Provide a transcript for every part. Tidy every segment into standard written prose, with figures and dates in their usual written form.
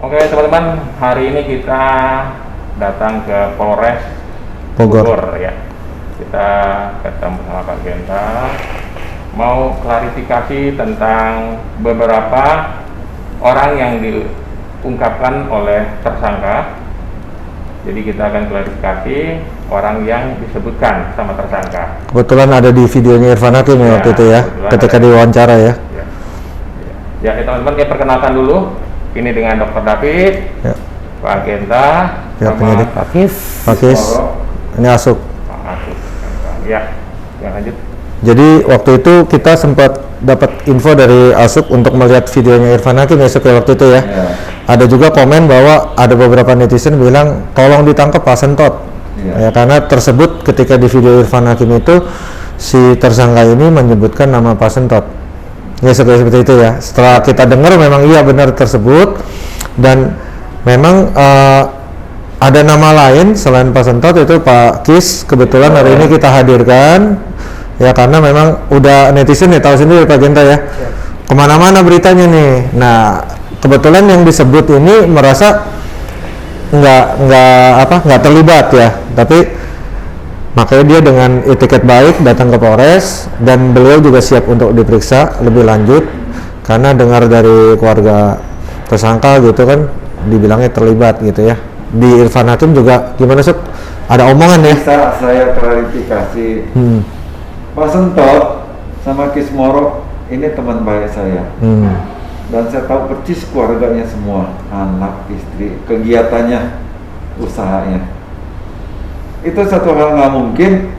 Oke teman-teman, hari ini kita datang ke Polres Bogor. Bogor ya. Kita ketemu sama Pak Genta, mau klarifikasi tentang beberapa orang yang diungkapkan oleh tersangka. Jadi kita akan klarifikasi orang yang disebutkan sama tersangka. Kebetulan ada di videonya Irfan Hakim ya, waktu itu ya, ketika diwawancara ya. Ya teman-teman, kita perkenalkan dulu. Ini dengan Dr. David, Ya. Pak Genta, Ya, sama penyidik. Pak Kis. Pakis, ini Asuk. Pak Asuk. Ya, yang lanjut. Jadi waktu itu kita sempat dapat info dari Asuk untuk melihat videonya Irfan Hakim ya, Asuk, ya, waktu itu ya. Ada juga komen bahwa ada beberapa netizen bilang tolong ditangkap Pak Sentot. Ya, karena tersebut ketika di video Irfan Hakim itu si tersangka ini menyebutkan nama Pak Sentot. Ya seperti itu ya. Setelah kita dengar memang iya benar tersebut, dan memang ada nama lain selain Pak Sentot, itu Pak Kis. Kebetulan hari ini kita hadirkan ya, karena memang udah netizen ya tahu sendiri Pak Genta ya, kemana-mana beritanya nih. Nah kebetulan yang disebut ini merasa nggak terlibat ya, tapi makanya dia dengan etiket baik datang ke Polres, dan beliau juga siap untuk diperiksa lebih lanjut karena dengar dari keluarga tersangka gitu kan dibilangnya terlibat gitu ya. Di Irfan Hakim juga gimana Suk? Ada omongan ya? Bisa saya klarifikasi. Pak Sentot sama Kismoro ini teman baik saya. Dan saya tahu persis keluarganya semua, anak, istri, kegiatannya, usahanya. Itu satu hal nggak mungkin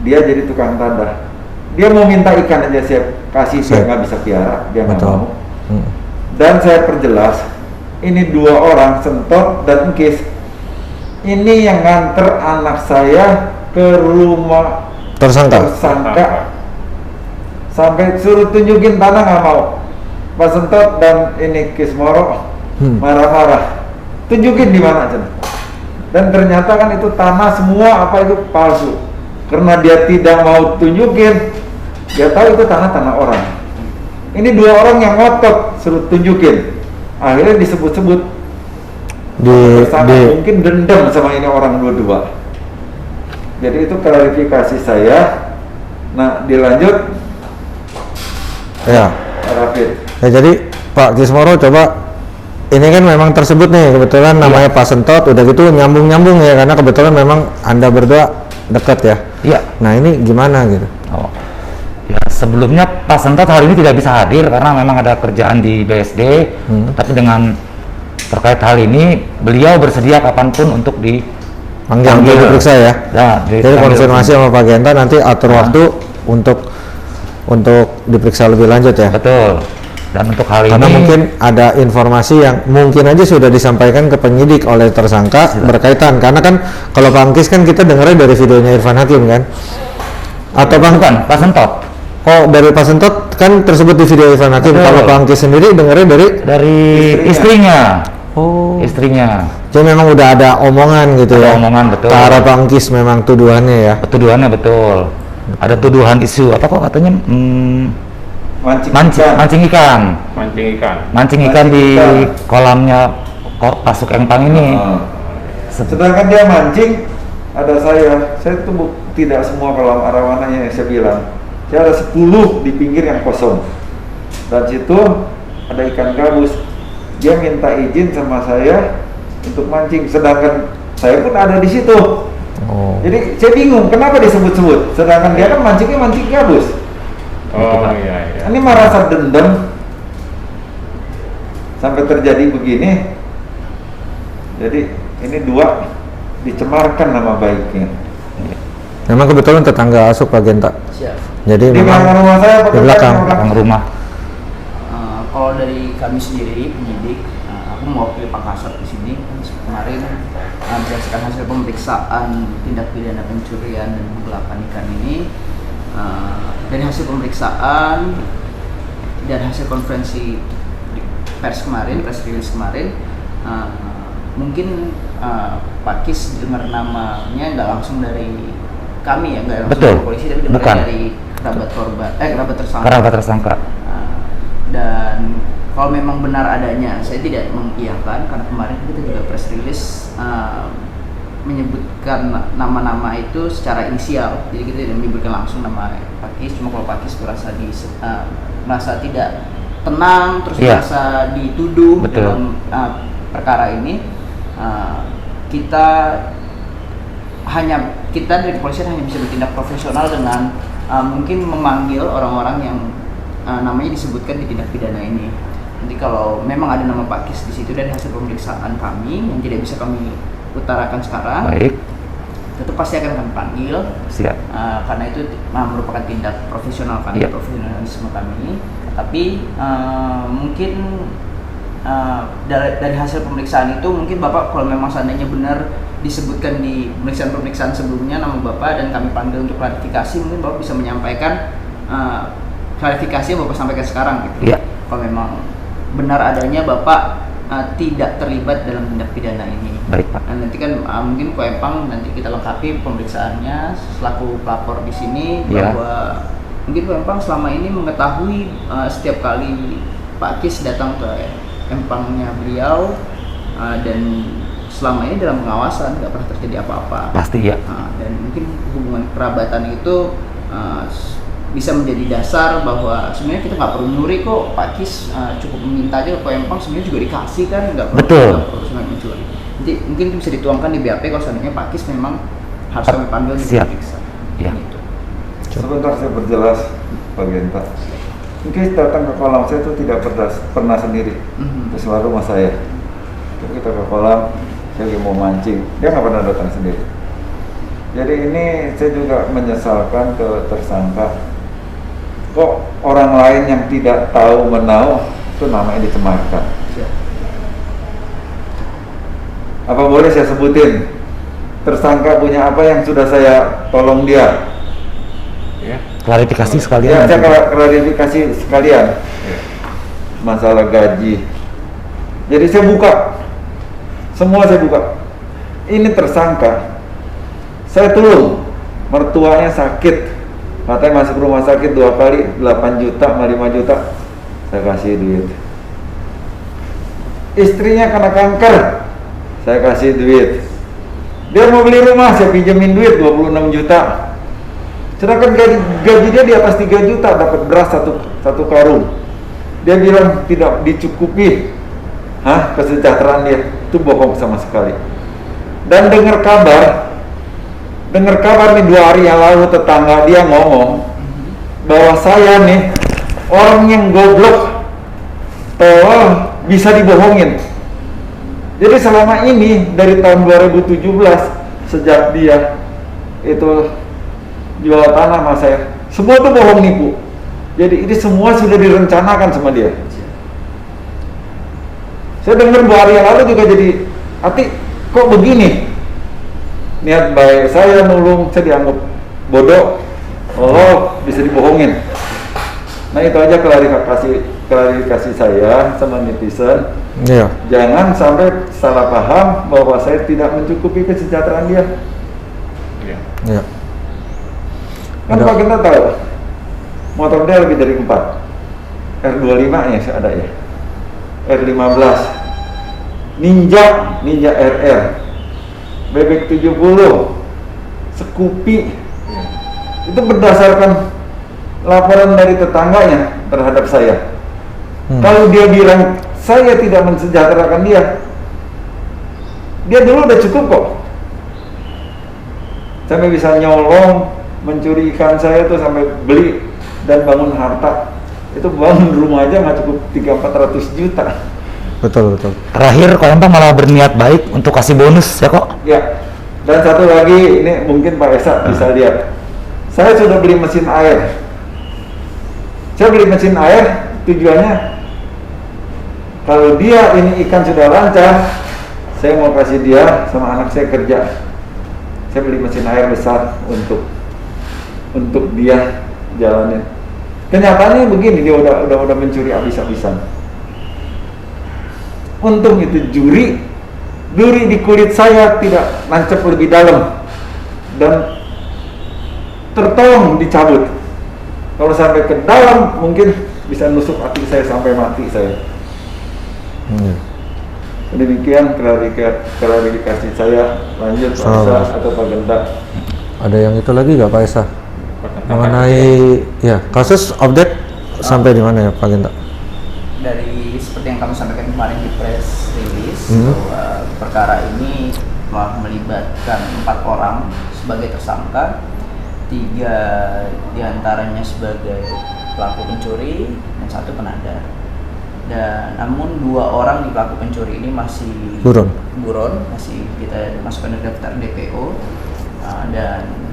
dia jadi tukang tadah. Dia mau minta ikan aja siap kasih, dia nggak bisa piara, dia nggak mau. Dan saya perjelas, ini dua orang, Sentot dan Kis, ini yang nganter anak saya ke rumah tersangka. Sampai suruh tunjukin tanah nggak mau. Pak Sentot dan ini Kismoro marah-marah, tunjukin di mana aja. Dan ternyata kan itu tanah semua apa itu palsu, karena dia tidak mau tunjukin, dia tahu itu tanah orang. Ini dua orang yang ngotot suruh tunjukin, akhirnya disebut-sebut mungkin dendam sama ini orang dua-dua. Jadi itu klarifikasi saya. Nah dilanjut Ya. Rafid. Ya jadi Pak Kismoro coba, ini kan memang tersebut nih kebetulan namanya Pak Sentot, udah gitu nyambung ya, karena kebetulan memang Anda berdua dekat ya. Iya. Nah ini gimana gitu? Oh. Ya sebelumnya Pak Sentot hari ini tidak bisa hadir karena memang ada kerjaan di BSD. Tapi dengan terkait hal ini beliau bersedia kapanpun untuk Panggil diperiksa ya. Jadi konfirmasi sama Pak Genta, nanti atur waktu untuk diperiksa lebih lanjut ya. Betul. Dan untuk hal karena ini mungkin ada informasi yang mungkin aja sudah disampaikan ke penyidik oleh tersangka berkaitan, karena kan kalau Pak Kis kan kita dengarnya dari videonya Irfan Hakim kan, atau bukan Pak Sentot. Oh dari Pak Sentot kan tersebut di video Irfan Hakim. Kalau Pak Kis sendiri dengarnya dari istrinya. Oh, istrinya. Jadi memang udah ada omongan gitu ya. Omongan betul. Ke arah Pak Kis memang tuduhannya ya. Tuduhannya betul. Ada tuduhan isu apa kok katanya? Mancing ikan di kolamnya kok Pasuk Empang ini. Sedangkan dia mancing, ada saya tuh tidak semua kolam arawananya yang saya bilang. Saya ada 10 di pinggir yang kosong. Dan situ ada ikan gabus. Dia minta izin sama saya untuk mancing, sedangkan saya pun ada di situ. Jadi saya bingung kenapa disebut-sebut, sedangkan dia kan mancing gabus. Iya. Ini merasa dendam sampai terjadi begini. Jadi ini dua dicemarkan nama baiknya. Memang kebetulan tetangga Asuk Pak Genta. Siap. Jadi Di memang rumah saya di belakang rumah. Kalau dari kami sendiri penyidik, aku mewakili Pak Kasat di sini. Kemarin berdasarkan hasil pemeriksaan tindak pidana pencurian dan penggelapan ikan ini, dari hasil pemeriksaan dan hasil konferensi press release kemarin, mungkin Pak Kis dengar namanya nggak langsung dari kami ya, nggak langsung dari polisi, tapi dengar dari kerabat tersangka. Dan kalau memang benar adanya, saya tidak mengiyakan karena kemarin kita juga press release menyebutkan nama-nama itu secara inisial, jadi kita tidak menyebutkan langsung nama Pakis. Cuma kalau Pakis merasa tidak tenang, terus merasa dituduh dalam perkara ini, kita dari kepolisian hanya bisa bertindak profesional dengan mungkin memanggil orang-orang yang namanya disebutkan di tindak pidana ini. Nanti kalau memang ada nama Pakis di situ dari hasil pemeriksaan kami yang tidak bisa kami utarakan sekarang, baik, itu pasti akan kami panggil. siap. Karena itu merupakan tindak profesional kami, profesionalisme kami. Tapi mungkin dari hasil pemeriksaan itu mungkin Bapak kalau memang seandainya benar disebutkan di pemeriksaan sebelumnya nama Bapak dan kami panggil untuk klarifikasi, mungkin Bapak bisa menyampaikan klarifikasi yang Bapak sampaikan sekarang gitu. Kalau memang benar adanya Bapak tidak terlibat dalam tindak pidana ini. Baik, Pak. Nah, nanti kan mungkin Ko Empang nanti kita lengkapi pemeriksaannya selaku pelapor di sini bahwa mungkin Ko Empang selama ini mengetahui setiap kali Pak Kis datang ke empangnya beliau dan selama ini dalam pengawasan nggak pernah terjadi apa-apa. Pasti ya. Dan mungkin hubungan kerabatan itu bisa menjadi dasar bahwa sebenarnya kita nggak perlu nyuri kok, Pak Kis cukup meminta aja ke Empang, sebenarnya juga dikasih kan, nggak perlu sebenarnya mencuri. Jadi mungkin itu bisa dituangkan di BAP kalau seandainya Pak Kis memang harus kami panggil untuk diperiksa. Gitu. Sebentar saya berjelas Pak Genta. Mungkin datang ke kolam saya itu tidak pernah sendiri, itu selalu rumah saya. Kita ke kolam, saya lagi mau mancing, dia nggak pernah datang sendiri. Jadi ini saya juga menyesalkan ke tersangka. Kok orang lain yang tidak tahu menau itu namanya dicemarkan. Apa boleh saya sebutin tersangka punya apa yang sudah saya tolong dia? Klarifikasi sekalian. Saya klarifikasi sekalian. Masalah gaji. Jadi saya buka, semua saya buka. Ini tersangka, saya tolong, mertuanya sakit, katanya masuk rumah sakit 2 kali, 8 juta sama 5 juta, saya kasih duit. Istrinya kena kanker, saya kasih duit. Dia mau beli rumah, saya pinjemin duit 26 juta. Sedangkan gaji dia di atas 3 juta, dapat beras satu karung. Dia bilang tidak dicukupi kesejahteraan dia, itu bohong sama sekali. Dan dengar kabar nih 2 hari yang lalu tetangga dia ngomong bahwa saya nih orang yang goblok, tolol, bisa dibohongin. Jadi selama ini dari tahun 2017 sejak dia itu jual tanah sama saya, semua tuh bohong nipu. Jadi ini semua sudah direncanakan sama dia. Saya dengar 2 hari yang lalu juga jadi hati, kok begini? Niat baik saya nulung, saya dianggap bodoh, bisa dibohongin. Nah itu aja klarifikasi saya sama netizen. Jangan sampai salah paham bahwa saya tidak mencukupi kesejahteraan dia. Kan Pak kita tahu motor dia lebih dari 4, R25 ya ada ya, R15, Ninja RR, Bebek 70, Scoopy. Itu berdasarkan laporan dari tetangganya terhadap saya. Kalau dia bilang saya tidak mensejahterakan dia dulu udah cukup kok. Sampai bisa nyolong, mencuri ikan saya tuh sampai beli dan bangun harta. Itu bangun rumah aja nggak cukup 300-400 juta. Betul. Terakhir Ko Empang malah berniat baik untuk kasih bonus ya kok. Ya. Dan satu lagi, ini mungkin Pak Esa bisa lihat. Saya sudah beli mesin air. Saya beli mesin air tujuannya kalau dia ini ikan sudah lancar, saya mau kasih dia sama anak saya kerja. Saya beli mesin air besar untuk dia jalanin. Kenyataannya begini, dia udah mencuri habis-habisan. Untung itu duri di kulit saya tidak nancep lebih dalam dan tertolong dicabut. Kalau sampai ke dalam mungkin bisa nusuk hati saya sampai mati saya. Demikian klarifikasi saya. Lanjut Pak Esa atau Pak Genta. Ada yang itu lagi nggak Pak Esa? Mengenai ya kasus update sampai di mana ya Pak Genta? Dari seperti yang kami sampaikan kemarin di press release, bahwa perkara ini telah melibatkan 4 orang sebagai tersangka, 3 diantaranya sebagai pelaku pencuri dan 1 penadar. Dan namun 2 orang di pelaku pencuri ini masih buron, masih kita masukkan ke daftar DPO. Dan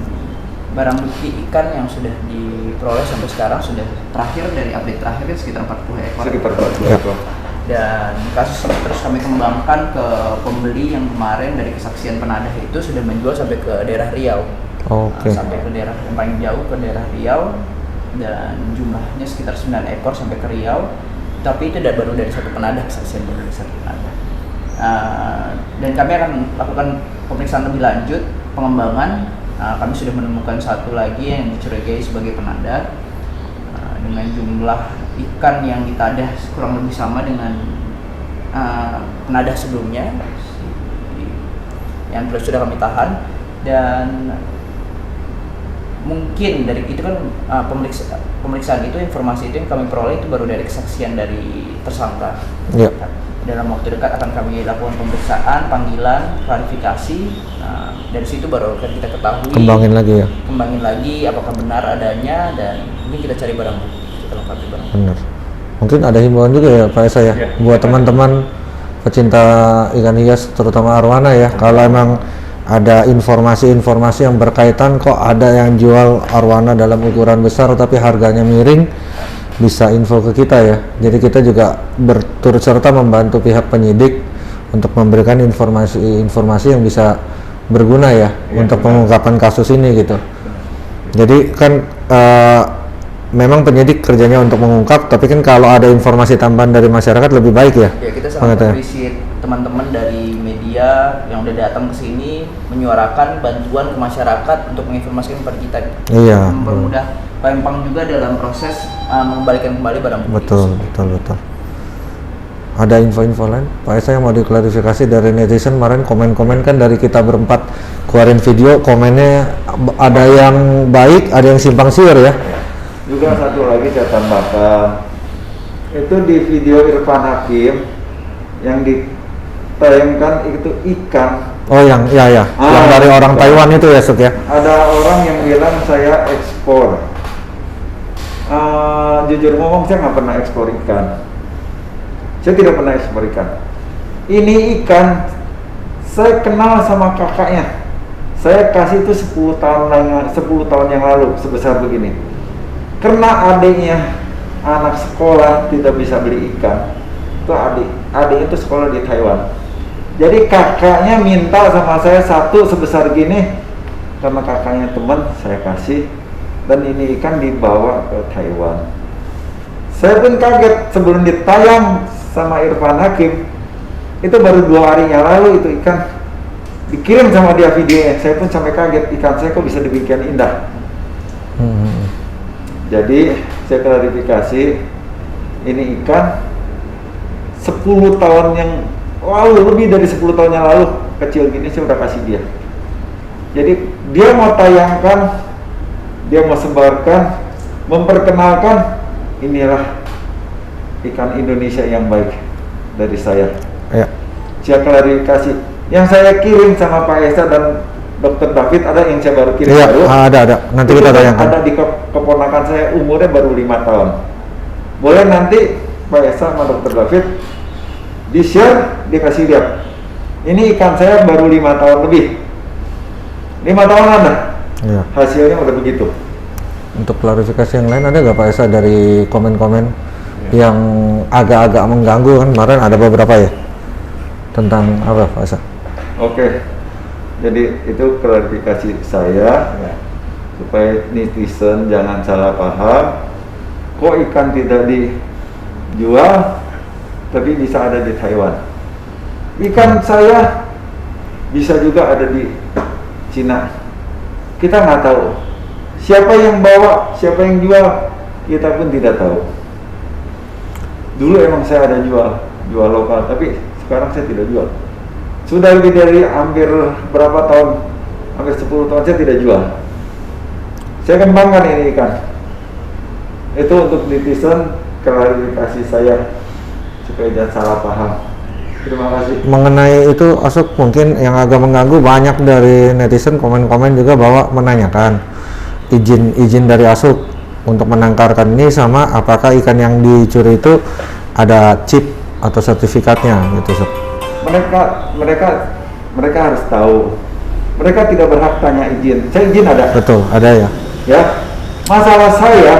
barang bukti ikan yang sudah diperoleh sampai sekarang sudah terakhir, dari update terakhir kan sekitar 40 ekor. Sekitar 40 ekor. Dan kasus ini terus kami kembangkan ke pembeli yang kemarin dari kesaksian penadah itu sudah menjual sampai ke daerah Riau. Sampai ke daerah yang paling jauh, ke daerah Riau, dan jumlahnya sekitar 9 ekor sampai ke Riau. Tapi itu baru dari 1 penadah, kesaksian dari 1 penadah. Dan kami akan lakukan pemeriksaan lebih lanjut, pengembangan. Kami sudah menemukan 1 lagi yang dicurigai sebagai penadar, dengan jumlah ikan yang ditadah kurang lebih sama dengan penadah sebelumnya yang sudah kami tahan. Dan mungkin dari itu kan pemeriksaan itu, informasi itu yang kami peroleh itu baru dari kesaksian dari tersangka. Dalam waktu dekat akan kami lakukan pemeriksaan, panggilan, klarifikasi. Dari situ baru akan kita ketahui, kembangin lagi apakah benar adanya, dan mungkin kita cari barang bukti, kita lengkapi barang bukti. Benar. Mungkin ada himbauan juga ya Pak Esa ya, buat teman-teman pecinta ikan hias terutama arwana ya, kalau emang ada informasi-informasi yang berkaitan kok ada yang jual arwana dalam ukuran besar tapi harganya miring, bisa info ke kita ya. Jadi kita juga berturut serta membantu pihak penyidik untuk memberikan informasi yang bisa berguna ya, untuk pengungkapan kasus ini gitu. Jadi kan memang penyidik kerjanya untuk mengungkap, tapi kan kalau ada informasi tambahan dari masyarakat lebih baik ya. Ya, kita sangat appreciate teman-teman dari media yang udah datang ke sini menyuarakan bantuan ke masyarakat untuk menginformasikan kepada kita. Iya. Mempermudah Pempang juga dalam proses mengembalikan kembali barang bukti. Betul. Ada info-info lain Pak Esa yang mau diklarifikasi dari netizen? Kemarin komen-komen kan dari kita berempat keluarin video, komennya ada yang baik, ada yang simpang siur ya. Juga satu lagi saya tambahkan, itu di video Irfan Hakim yang ditayangkan itu ikan. Yang dari orang Taiwan itu ya Suk ya. Ada orang yang bilang saya ekspor. Jujur ngomong saya nggak pernah ekspor ikan. Saya tidak pernah ekspor ikan. Ini ikan saya kenal sama kakaknya. Saya kasih itu 10 tahun yang lalu sebesar begini. Karena adiknya anak sekolah tidak bisa beli ikan. Itu adik itu sekolah di Taiwan. Jadi kakaknya minta sama saya 1 sebesar gini, karena kakaknya teman saya kasih, dan ini ikan dibawa ke Taiwan. Saya pun kaget sebelum ditayang sama Irfan Hakim, itu baru 2 hari yang lalu itu ikan dikirim sama dia videonya. Saya pun sampai kaget, ikan saya kok bisa demikian indah. Jadi saya klarifikasi, ini ikan 10 tahun yang lalu, lebih dari 10 tahun yang lalu, kecil gini saya udah kasih dia. Jadi dia mau tayangkan, dia mau sebarkan, memperkenalkan, inilah ikan Indonesia yang baik dari saya. Saya klarifikasi, yang saya kirim sama Pak Esa dan Dr. David, ada yang saya baru kirim baru. Ada. Nanti kita tayangkan. Ada di keponakan saya, umurnya baru 5 tahun. Boleh nanti Pak Esa sama Dr. David di-share, dikasih lihat. Ini ikan saya baru 5 tahun lebih. 5 tahun ada. Hasilnya udah begitu. Untuk klarifikasi yang lain ada nggak Pak Esa dari komen-komen yang agak-agak mengganggu kan kemarin ada beberapa ya? Tentang apa Pak Esa? Oke. Jadi itu klarifikasi saya supaya netizen jangan salah paham. Kok ikan tidak dijual tapi bisa ada di Taiwan? Ikan saya bisa juga ada di Cina. Kita nggak tahu siapa yang bawa, siapa yang jual, kita pun tidak tahu. Dulu emang saya ada jual jual lokal, tapi sekarang saya tidak jual. Sudah lebih dari hampir berapa tahun, hampir 10 tahun saya tidak jual. Saya kembangkan ini ikan. Itu untuk netizen, klarifikasi saya supaya jangan salah paham. Terima kasih. Mengenai itu Asuk, mungkin yang agak mengganggu, banyak dari netizen komen-komen juga bahwa menanyakan izin dari Asuk untuk menangkarkan ini, sama apakah ikan yang dicuri itu ada chip atau sertifikatnya gitu, Asuk. Mereka harus tahu. Mereka tidak berhak tanya izin. Saya izin ada. Betul, ada ya. Ya, masalah saya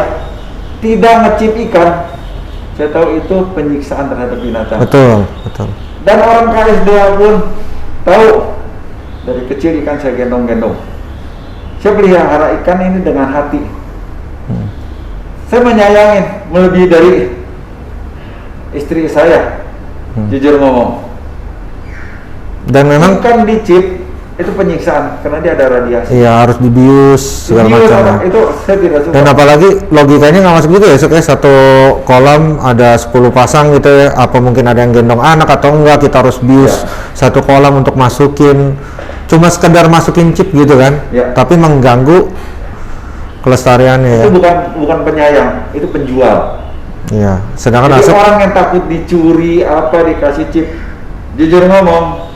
tidak ngecip ikan. Saya tahu itu penyiksaan terhadap binatang. Betul, betul. Dan orang KSDA pun tahu. Dari kecil ikan saya gendong-gendong. Saya pelihara ikan ini dengan hati. Saya menyayangin melebihi dari istri saya. Jujur ngomong. Dan memang Ikan dicip itu penyiksaan karena dia ada radiasi. iya harus dibius segala Bius, macam. itu saya tidak suka. Dan apalagi logikanya nggak masuk gitu ya, Sok, ya, satu kolam ada 10 pasang gitu ya, apa mungkin ada yang gendong anak atau enggak, kita harus bius satu kolam untuk masukin, cuma sekedar masukin chip gitu kan, tapi mengganggu kelestariannya ya. Itu bukan penyayang, itu penjual. Iya, sedangkan Jadi Asuk orang yang takut dicuri apa dikasih chip, jujur ngomong,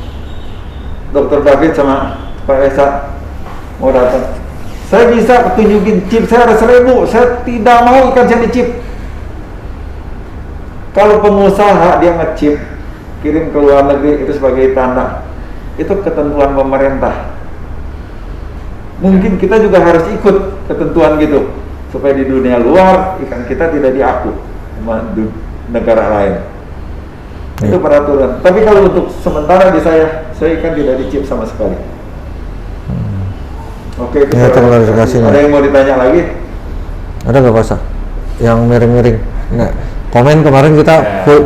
Dr. David sama Pak Esa mau datang, saya bisa tunjukin chip saya ada 1000, saya tidak mau ikan saya dicip. Kalau pengusaha dia ngechip kirim ke luar negeri itu sebagai tanda, itu ketentuan pemerintah. Mungkin kita juga harus ikut ketentuan gitu supaya di dunia luar ikan kita tidak diaku sama negara lain. Itu peraturan. Tapi kalau untuk sementara di saya ikan tidak dicip sama sekali. Oke, ya, klarifikasinya. ada yang mau ditanya lagi? Ada nggak Pak? Yang miring-miring? Nggak. Komen kemarin kita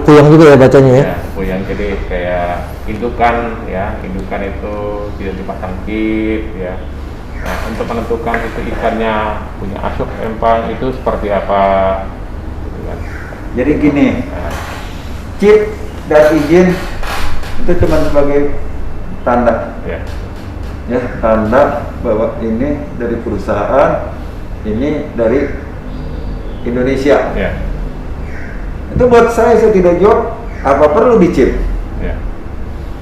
puyeng juga ya bacanya ya. Puyeng, jadi kayak indukan ya, indukan itu tidak dipasang chip ya. Nah, untuk menentukan itu ikannya punya Asuk Empang itu seperti apa? Gitu kan. Jadi gini, chip dan izin itu cuma sebagai tanda, ya tanda bahwa ini dari perusahaan, ini dari Indonesia. Itu buat saya tidak jawab apa perlu dicip.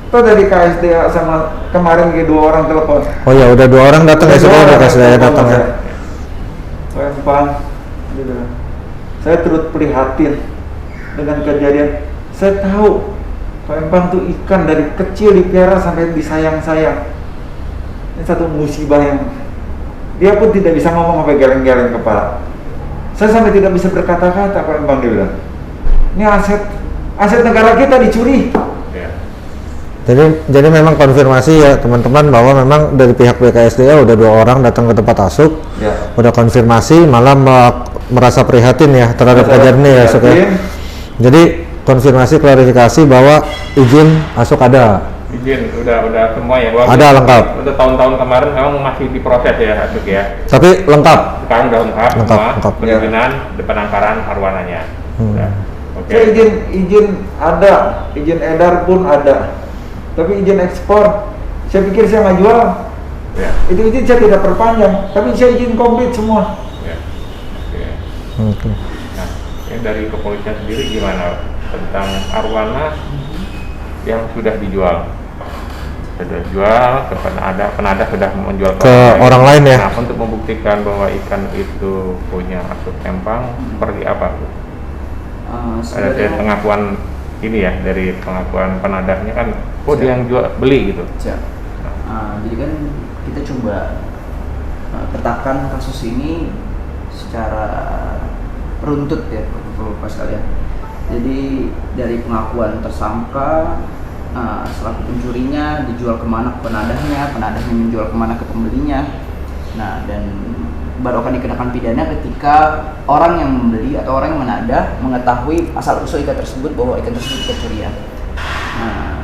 Itu dari KSDA sama kemarin dua orang telepon. Oh ya, udah 2 orang datang ya, sebenarnya KSDA datang ya. Empang, gitu. Saya turut prihatin dengan kejadian. Saya tahu Pak Empang tuh ikan dari kecil dipelihara sampai disayang-sayang. Ini satu musibah yang dia pun tidak bisa ngomong sampai geleng-geleng kepala. Saya sampai tidak bisa berkata-kata Pak Empang, dia bilang. Ini aset negara kita dicuri. Jadi memang konfirmasi ya teman-teman bahwa memang dari pihak BKSDA udah 2 orang datang ke tempat Asuk, udah konfirmasi, malah merasa prihatin ya terhadap kejadian ini ya, Asuk ya. Jadi konfirmasi klarifikasi bahwa izin Asuk ada. Izin udah semua ya. Ada lengkap. Untuk tahun-tahun kemarin memang masih diproses ya Asuk ya. Tapi lengkap. Sekarang udah lengkap. Lengkap. Perizinan, penangkaran arwananya. Saya izin ada, izin edar pun ada. Tapi izin ekspor, saya pikir saya nggak jual. Itu izin saya tidak perpanjang, tapi saya izin komplit semua. Nah, ini dari kepolisian sendiri gimana tentang arwana yang sudah dijual? Sudah jual ke penadah sudah menjual ke orang lain ya. Nah, untuk membuktikan bahwa ikan itu punya Asuk Empang seperti apa? Ada pengakuan ini ya, dari pengakuan penadahnya kan, dia yang jual beli gitu. Jadi kan kita coba petakan kasus ini secara runtut ya Bapak sekalian. Jadi dari pengakuan tersangka, selaku pencurinya dijual kemana ke penadahnya menjual kemana ke pembelinya. Nah, dan baru akan dikenakan pidana ketika orang yang membeli atau orang yang menadah mengetahui asal usul ikan tersebut bahwa ikan tersebut ikan curian. Nah,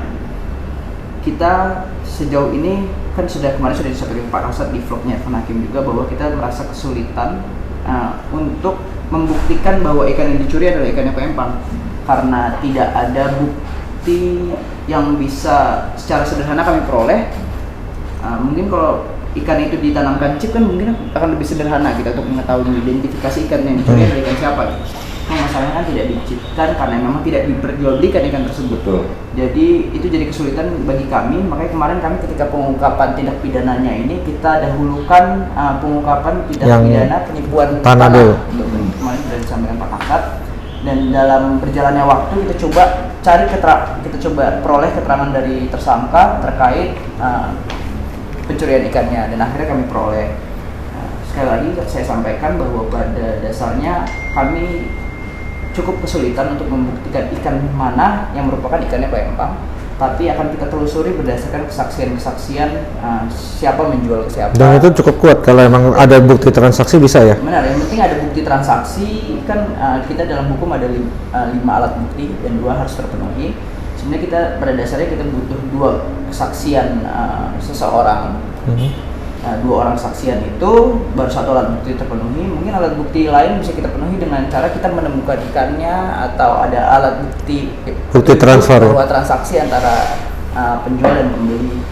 kita sejauh ini kan kemarin sudah disampaikan Pak Kasat di vlognya Irfan Hakim juga bahwa kita merasa kesulitan untuk membuktikan bahwa ikan yang dicuri adalah ikan yang Pak Empang karena tidak ada bukti bukti yang bisa secara sederhana kami peroleh. Mungkin kalau ikan itu ditanamkan chip kan mungkin akan lebih sederhana kita untuk mengetahui identifikasi ikan yang dicuri dari ikan siapa. Nah, masalahnya kan tidak dicipkan karena memang tidak diperjualbelikan ikan tersebut. Betul. Jadi itu jadi kesulitan bagi kami. Makanya kemarin kami ketika pengungkapan tindak pidananya ini kita dahulukan pengungkapan tindak Yang pidana penipuan tanah dulu. Kemarin sudah disampaikan Pak Kasat. Dan dalam berjalannya waktu kita coba kita coba peroleh keterangan dari tersangka terkait pencurian ikannya, dan akhirnya kami peroleh. Sekali lagi saya sampaikan bahwa pada dasarnya kami cukup kesulitan untuk membuktikan ikan mana yang merupakan ikannya Pak Empang, tapi akan kita telusuri berdasarkan kesaksian-kesaksian siapa menjual ke siapa. Dan itu cukup kuat kalau emang ada bukti transaksi bisa ya? Benar, yang penting ada bukti transaksi. Kan kita dalam hukum ada 5 alat bukti dan 2 harus terpenuhi. Sebenarnya kita pada dasarnya kita butuh 2 kesaksian seseorang. 2 orang saksian itu baru 1 alat bukti terpenuhi. Mungkin alat bukti lain bisa kita penuhi dengan cara kita menemukan ikannya atau ada alat bukti transfer bahwa transaksi antara penjual dan pembeli.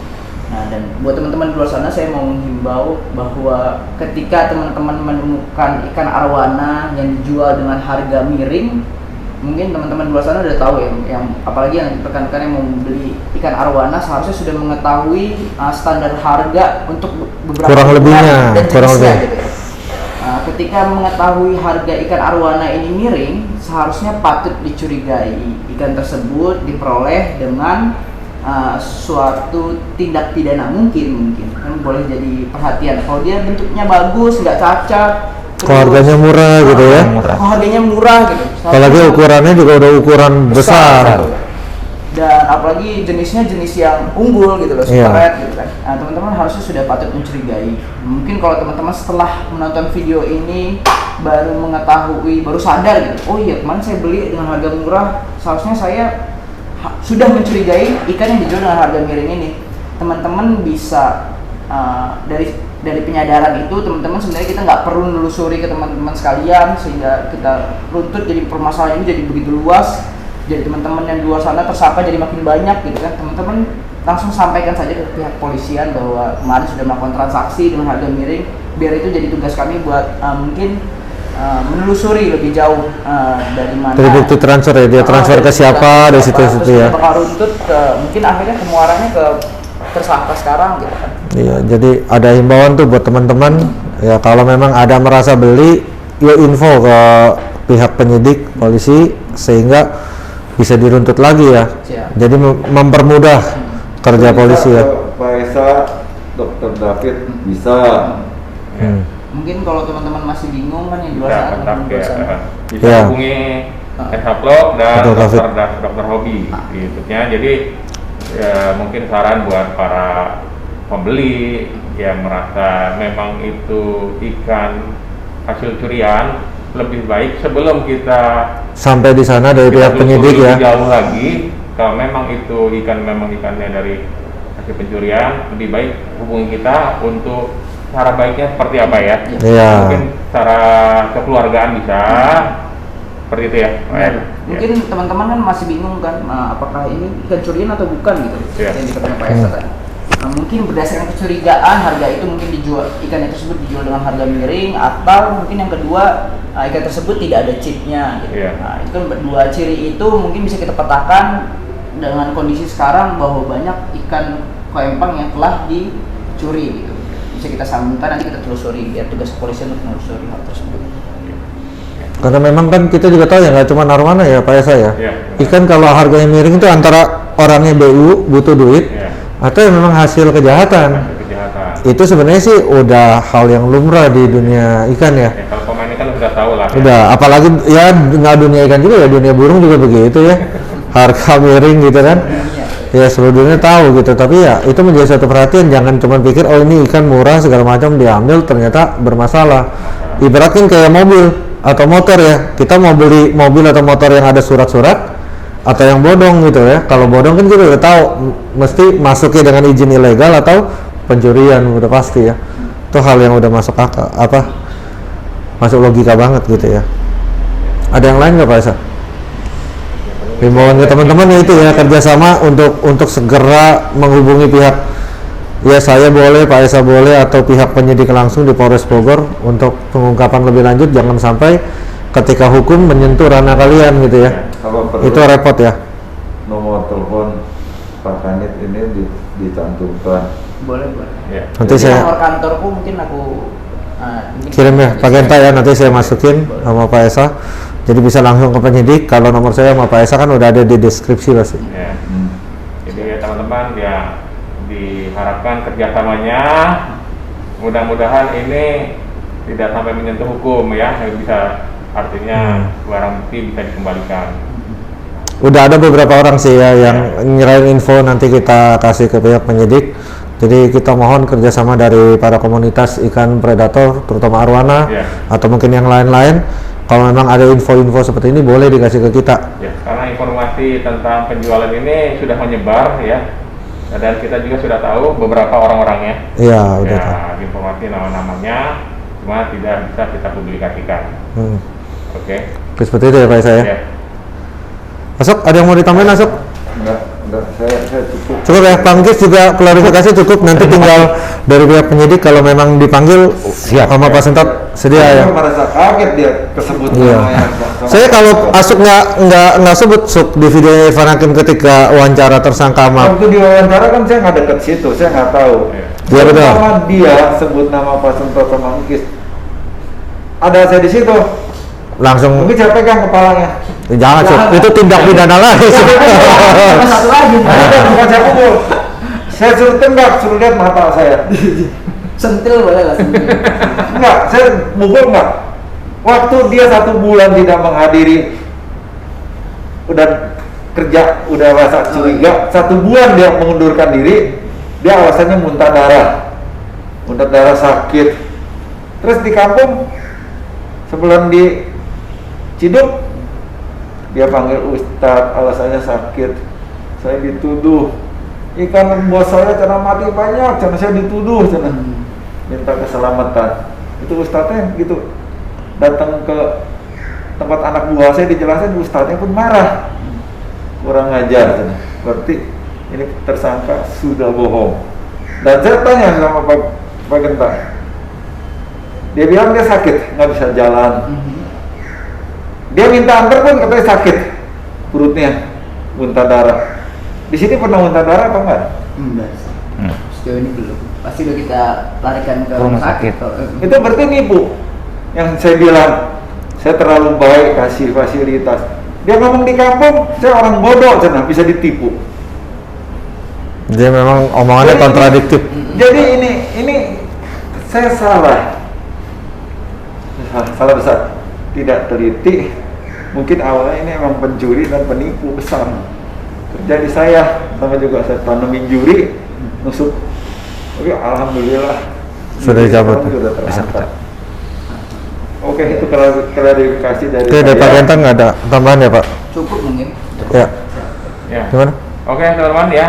Nah, dan buat teman-teman di luar sana saya mau menghimbau bahwa ketika teman-teman menemukan ikan arwana yang dijual dengan harga miring, mungkin teman-teman di luar sana udah tahu ya, yang apalagi yang rekan-rekan yang mau membeli ikan arwana seharusnya sudah mengetahui standar harga untuk beberapa kurang lebihnya, dan kurang jenisnya lebih. gitu ya. Ketika mengetahui harga ikan arwana ini miring, seharusnya patut dicurigai ikan tersebut diperoleh dengan suatu tindak pidana mungkin kan boleh jadi perhatian. Kalau dia bentuknya bagus, nggak cacat, Kok harganya murah gitu ya? Kok harganya murah gitu. Apalagi ukurannya juga udah ukuran besar. Dan apalagi jenisnya jenis yang unggul gitu loh, super red gitu kan. Nah, teman-teman harusnya sudah patut mencurigai. Mungkin kalau teman-teman setelah menonton video ini baru mengetahui, baru sadar gitu. Oh iya, kemarin saya beli dengan harga murah, seharusnya saya sudah mencurigai ikan yang dijual dengan harga miring ini. Teman-teman bisa dari penyadaran itu, teman-teman sebenarnya kita nggak perlu menelusuri ke teman-teman sekalian sehingga kita runtut jadi permasalahan ini jadi begitu luas. Jadi teman-teman yang di luar sana tersangka jadi makin banyak gitu kan. Teman-teman langsung sampaikan saja ke pihak polisian bahwa kemarin sudah melakukan transaksi dengan harga miring, biar itu jadi tugas kami buat mungkin menelusuri lebih jauh dari mana. Dari bukti transfer ya, dia transfer ke siapa dari situ-situ ya. Bakal runtut ke mungkin akhirnya kemuarannya ke tersangka sekarang gitu kan. Iya, jadi ada himbauan tuh buat teman-teman ya, kalau memang ada merasa beli, yuk info ke pihak penyidik polisi sehingga bisa diruntut lagi ya. Siap. Jadi mempermudah kerja polisi ya. Pak Esa, Dr. David bisa. Mungkin kalau teman-teman masih bingung kan yang di luar Bisa sana, kontak teman-teman di luar sana. bisa Ya. hubungi Enhaplok dan Betul, David. Dr. Hobi di YouTube-nya. Jadi ya, mungkin saran buat para pembeli yang merasa memang itu ikan hasil curian, lebih baik sebelum kita Sampai di sana dari pihak penyidik ya. lebih jauh lagi, kalau memang itu ikannya dari hasil pencurian, lebih baik hubungi kita untuk cara baiknya seperti apa ya. Iya. Mungkin cara kekeluargaan bisa seperti itu ya. Mungkin teman-teman kan masih bingung kan apakah ini ikan curian atau bukan gitu. Iya. Yang dikatakan Pak Esa tadi. Mungkin berdasarkan kecurigaan harga itu mungkin ikan tersebut dijual dengan harga miring, atau mungkin yang kedua ikan tersebut tidak ada chipnya gitu. Iya. Nah, itu kan dua ciri itu mungkin bisa kita petakan dengan kondisi sekarang bahwa banyak ikan koi empang yang telah dicuri gitu. Bisa kita sambungkan, nanti kita telusuri biar tugas kepolisian untuk menelusuri hal tersebut. Karena memang kan kita juga tahu ya, nggak cuma arwana ya Pak Esa ya. Iya. Ikan kalau harganya miring itu antara orangnya BU butuh duit, Iya. atau yang memang hasil kejahatan. Kejahatan. Itu sebenarnya sih udah hal yang lumrah di dunia ikan ya. Ya, kalau pemain ikan udah tahu lah. Udah, apalagi ya nggak dunia ikan juga ya, dunia burung juga begitu ya. Harga miring gitu kan. Ya seluruh dunia tahu gitu, tapi ya itu menjadi satu perhatian, jangan cuma pikir oh ini ikan murah segala macam diambil, ternyata bermasalah. Ibaratkan kayak mobil atau motor ya, kita mau beli mobil atau motor yang ada surat-surat atau yang bodong gitu ya. Kalau bodong kan kita udah tahu mesti masuknya dengan izin ilegal atau pencurian, udah pasti ya. Itu hal yang udah masuk akal, masuk logika banget gitu ya. Ada yang lain nggak Pak Esa? Himbauan ke teman-teman ya itu ya, kerjasama untuk segera menghubungi pihak, ya saya boleh, Pak Esa boleh, atau pihak penyidik langsung di Polres Bogor untuk pengungkapan lebih lanjut. Jangan sampai ketika hukum menyentuh ranah kalian gitu ya. Kalau perlu, Itu repot ya. nomor telepon Pak Kanit ini dicantumkan. Boleh. Ya. Nanti Jadi saya nomor kantorku mungkin aku ini kirim ya Pak Genta ya, nanti saya masukin sama Pak Esa. Jadi bisa langsung ke penyidik. Kalau nomor saya sama Pak Esa kan udah ada di deskripsi pasti. Ya. Jadi ya teman-teman ya, diharapkan kerjasamanya, mudah-mudahan ini tidak sampai menyentuh hukum ya, bisa artinya barang bukti bisa dikembalikan. Udah ada beberapa orang sih ya yang nyerahin info, nanti kita kasih ke pihak penyidik. Jadi kita mohon kerjasama dari para komunitas ikan predator, terutama arwana, atau mungkin yang lain-lain. Kalau memang ada info-info seperti ini boleh dikasih ke kita. Ya, karena informasi tentang penjualan ini sudah menyebar ya, dan kita juga sudah tahu beberapa orang-orangnya. Iya, udah Ya, tahu. informasi nama-namanya cuma tidak bisa kita publikasikan. Oke. Seperti itu ya Pak Esa ya. Ya. Masuk, ada yang mau ditambahin Masuk? Enggak, saya cukup. Cukup ya, Panggis juga klarifikasi cukup, nanti tinggal dari pihak penyidik kalau memang dipanggil Siap. sama Pak Sentot sedia ya. Saya merasa kaget dia kesebut Iya. namanya. Saya kalau Asuk nggak sebut Suk di video Irfan Hakim ketika wawancara tersangka sama. Waktu diwawancara kan saya nggak deket situ, saya nggak tahu. Iya, betul. Sama dia sebut nama Pak Sentot sama Mungkis. Ada saya di situ. Langsung Mungkin saya pegang kepalanya. jangan Suk, itu tindak pidana lagi Suk. Sama satu lagi. Bukan saya pukul. Saya suruh tembak, suruh lihat mata saya. Sentil boleh lah sentil. Enggak, saya mukul enggak. Waktu dia 1 bulan tidak menghadiri, udah kerja, udah rasa curiga, 1 bulan dia mengundurkan diri, dia alasannya muntah darah sakit. Terus di kampung, sebelum di Ciduk, dia panggil Ustadz, alasannya sakit. Saya dituduh, ikan bos saya cina mati banyak, cina saya dituduh, cina minta keselamatan. Itu Ustadznya gitu, datang ke tempat anak buah saya dijelasin, Ustadznya pun marah, kurang ngajar, cina. Berarti ini tersangka sudah bohong. Dan saya tanya sama Pak Genta, dia bilang dia sakit, nggak bisa jalan. Dia minta antar pun katanya sakit perutnya, muntah darah. Di sini pernah muntah darah apa enggak? Enggak. Sejauh ini belum. Pasti udah kita larikan ke rumah sakit. Itu berarti nipu. Yang saya bilang, saya terlalu baik kasih fasilitas. Dia ngomong di kampung, saya orang bodoh, cina bisa ditipu. Dia memang omongannya kontradiktif. Jadi ini saya salah besar, tidak teliti. Mungkin awalnya ini emang pencuri dan penipu besar. Kerja di saya, sama juga saya tanamin juri, nusuk. Tapi alhamdulillah Sudah dicabut. Sudah terangkat. Oke, itu klarifikasi dari Oke, dari Pak Genta nggak ada tambahan ya Pak? Cukup mungkin. Ya. Ya. Gimana? Oke teman-teman ya,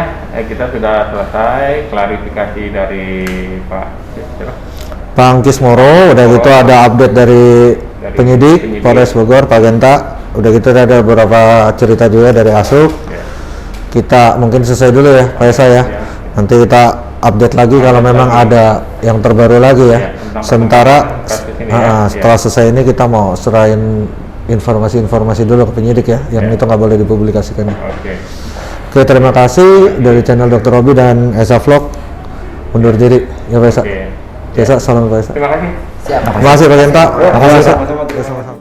kita sudah selesai klarifikasi dari Pak Panggis Moro, udah gitu ada update dari penyidik Polres Bogor, Pak Genta. Udah gitu ada beberapa cerita juga dari Asuk. Kita mungkin selesai dulu ya Pak Esa ya. Nanti kita update lagi kalau memang ada yang terbaru lagi ya. Sementara setelah selesai ini kita mau serahin informasi-informasi dulu ke penyidik ya, yang itu nggak boleh dipublikasikan. Oke, terima kasih dari channel Dr. Robi dan Esa Vlog. Undur diri ya Pak Esa. Esa, salam Pak Esa. Terima kasih. Siap. Terima kasih Pak Genta. Ya, Terima kasih Esa. sama-sama.